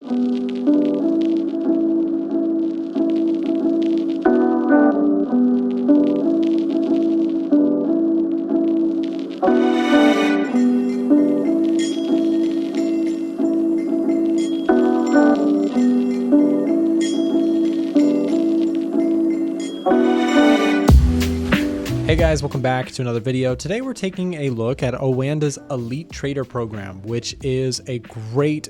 Hey guys, welcome back to another video. Today we're taking a look at OANDA's Elite Trader program, which is a great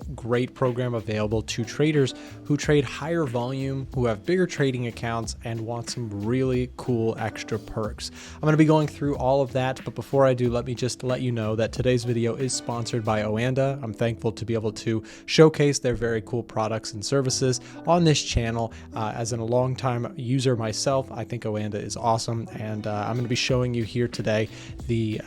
program available to traders who trade higher volume, who have bigger trading accounts, and want some really cool extra perks. I'm going to be going through all of that, but before I do, let me just let you know that today's video is sponsored by OANDA. I'm thankful to be able to showcase their very cool products and services on this channel. As a long-time user myself, I think OANDA is awesome, and I'm going to be showing you here today the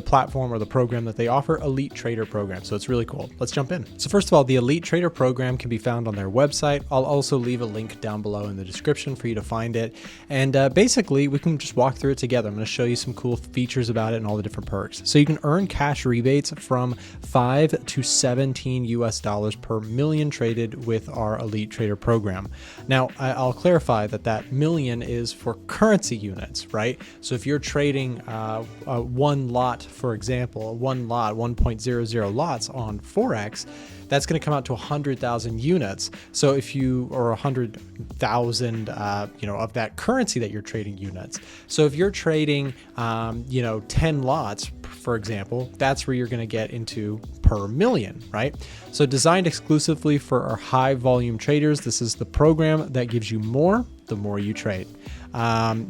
platform or the program that they offer, Elite Trader program. So it's really cool. Let's jump in. So first of all, the Elite Trader program can be found on their website. I'll also leave a link down below in the description for you to find it. And basically, we can just walk through it together. I'm going to show you some cool features about it and all the different perks. So you can earn cash rebates from $5 to $17 US per million traded with our Elite Trader program. Now, I'll clarify that million is for currency units, right? So if you're trading one lot, for example, 1.00 lots on Forex, that's going to come out to 100,000 units. So if you, or 100,000, of that currency that you're trading units. So if you're trading, 10 lots, for example, that's where you're going to get into per million, right? So designed exclusively for our high volume traders, this is the program that gives you more the more you trade.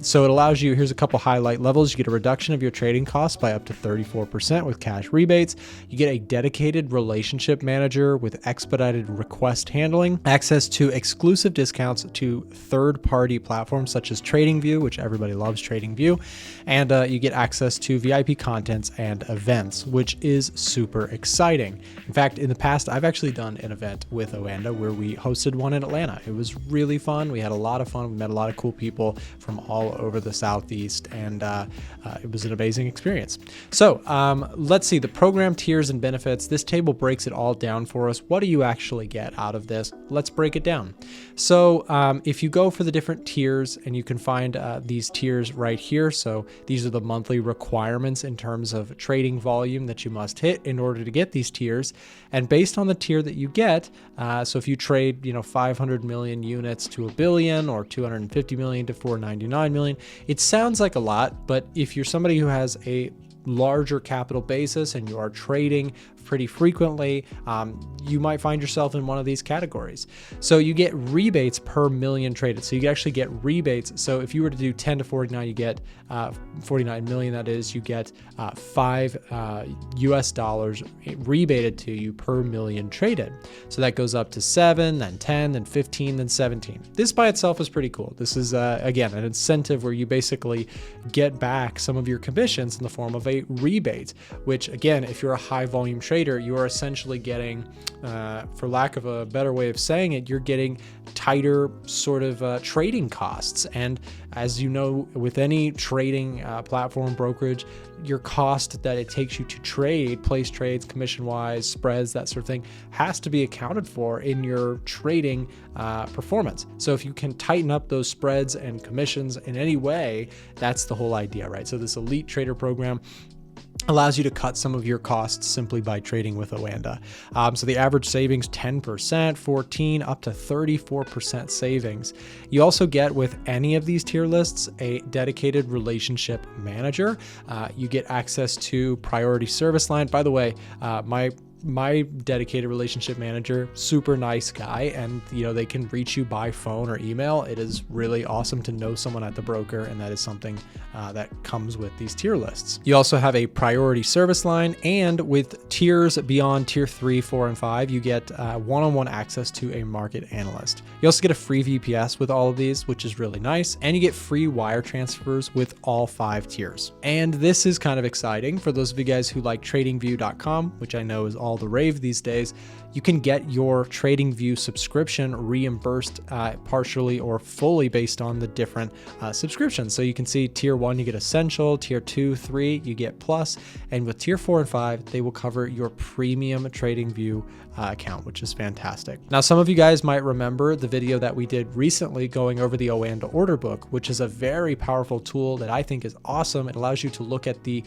So it allows you, here's a couple highlight levels. You get a reduction of your trading costs by up to 34% with cash rebates. You get a dedicated relationship manager with expedited request handling, access to exclusive discounts to third-party platforms such as TradingView, which everybody loves TradingView, and you get access to VIP contents and events, which is super exciting. In fact, in the past, I've actually done an event with OANDA where we hosted one in Atlanta. It was really fun. We had a lot of fun. We met a lot of cool people from all over the Southeast, and it was an amazing experience. So let's see the program tiers and benefits. This table breaks it all down for us. What do you actually get out of this? Let's break it down. So if you go for the different tiers, and you can find these tiers right here. So these are the monthly requirements in terms of trading volume that you must hit in order to get these tiers. And based on the tier that you get, so if you trade 500 million units to a billion, or 250 million to 499 million, it sounds like a lot, but if you're somebody who has a larger capital basis and you are trading pretty frequently, you might find yourself in one of these categories. So you get rebates per million traded. So you actually get rebates. So if you were to do 10 to 49, you get 49 million, that is, you get $5 US rebated to you per million traded. So that goes up to 7, then 10, then 15, then 17. This by itself is pretty cool. This is, again, an incentive where you basically get back some of your commissions in the form of a rebate, which again, if you're a high volume trader, you are essentially getting, for lack of a better way of saying it, you're getting tighter sort of trading costs. And as you know, with any trading platform brokerage, your cost that it takes you to trade, place trades, commission-wise, spreads, that sort of thing, has to be accounted for in your trading performance. So if you can tighten up those spreads and commissions in any way, that's the whole idea, right? So this Elite Trader program allows you to cut some of your costs simply by trading with OANDA. So the average savings, 10%, 14%, up to 34% savings. You also get with any of these tier lists a dedicated relationship manager. You get access to priority service line. By the way, my dedicated relationship manager, super nice guy, and they can reach you by phone or email. It is really awesome to know someone at the broker, and that is something that comes with these tier lists. You also have a priority service line, and with tiers beyond tier 3, 4, and 5, you get one-on-one access to a market analyst. You also get a free VPS with all of these, which is really nice, and you get free wire transfers with all 5 tiers. And this is kind of exciting for those of you guys who like TradingView.com, which I know is all the rave these days. you can get your TradingView subscription reimbursed partially or fully based on the different subscriptions. So you can see tier 1, you get essential, tier 2, 3, you get plus, and with tier 4 and 5, they will cover your premium TradingView account, which is fantastic. Now, some of you guys might remember the video that we did recently going over the OANDA order book, which is a very powerful tool that I think is awesome. It allows you to look at the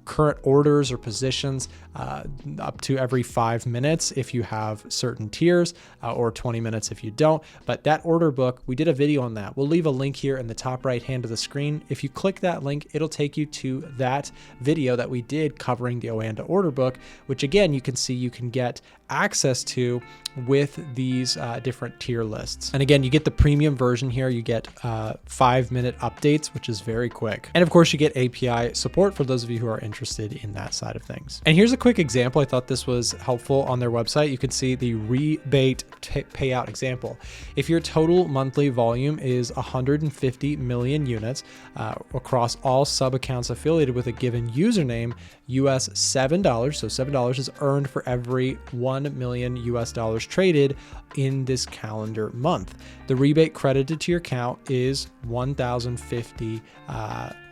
current orders or positions up to every 5 minutes if you have certain tiers, or 20 minutes if you don't. But that order book, we did a video on that. We'll leave a link here in the top right hand of the screen. If you click that link, it'll take you to that video that we did covering the OANDA order book, which again, you can see you can get access to with these different tier lists. And again, you get the premium version here. You get 5-minute updates, which is very quick. And of course, you get API support for those of you who are interested in that side of things. And here's a quick example. I thought this was helpful on their website. You can see the rebate payout example. If your total monthly volume is 150 million units across all sub accounts affiliated with a given username, US $7, so $7 is earned for every 1 million US dollars traded in this calendar month. The rebate credited to your account is 1,050,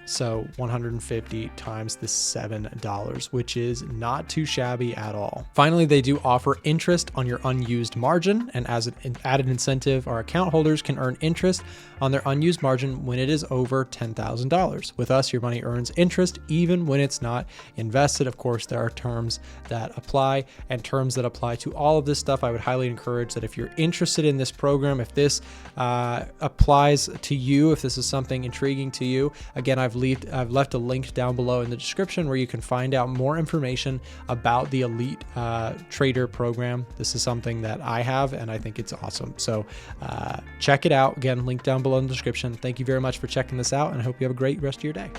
so 150 times the $7, which is not too shabby at all. Finally, they do offer interest on your unused margin, and as an added incentive, our account holders can earn interest on their unused margin when it is over $10,000. With us, your money earns interest even when it's not invested. Of course, there are terms that apply and terms that apply to all of this stuff. I would highly encourage that if you're interested in this program, if this applies to you, if this is something intriguing to you, again, I've left a link down below in the description where you can find out more information about the Elite Trader program. This is something that I have, and I think it's awesome. So check it out. Again, link down below in the description. Thank you very much for checking this out, and I hope you have a great rest of your day.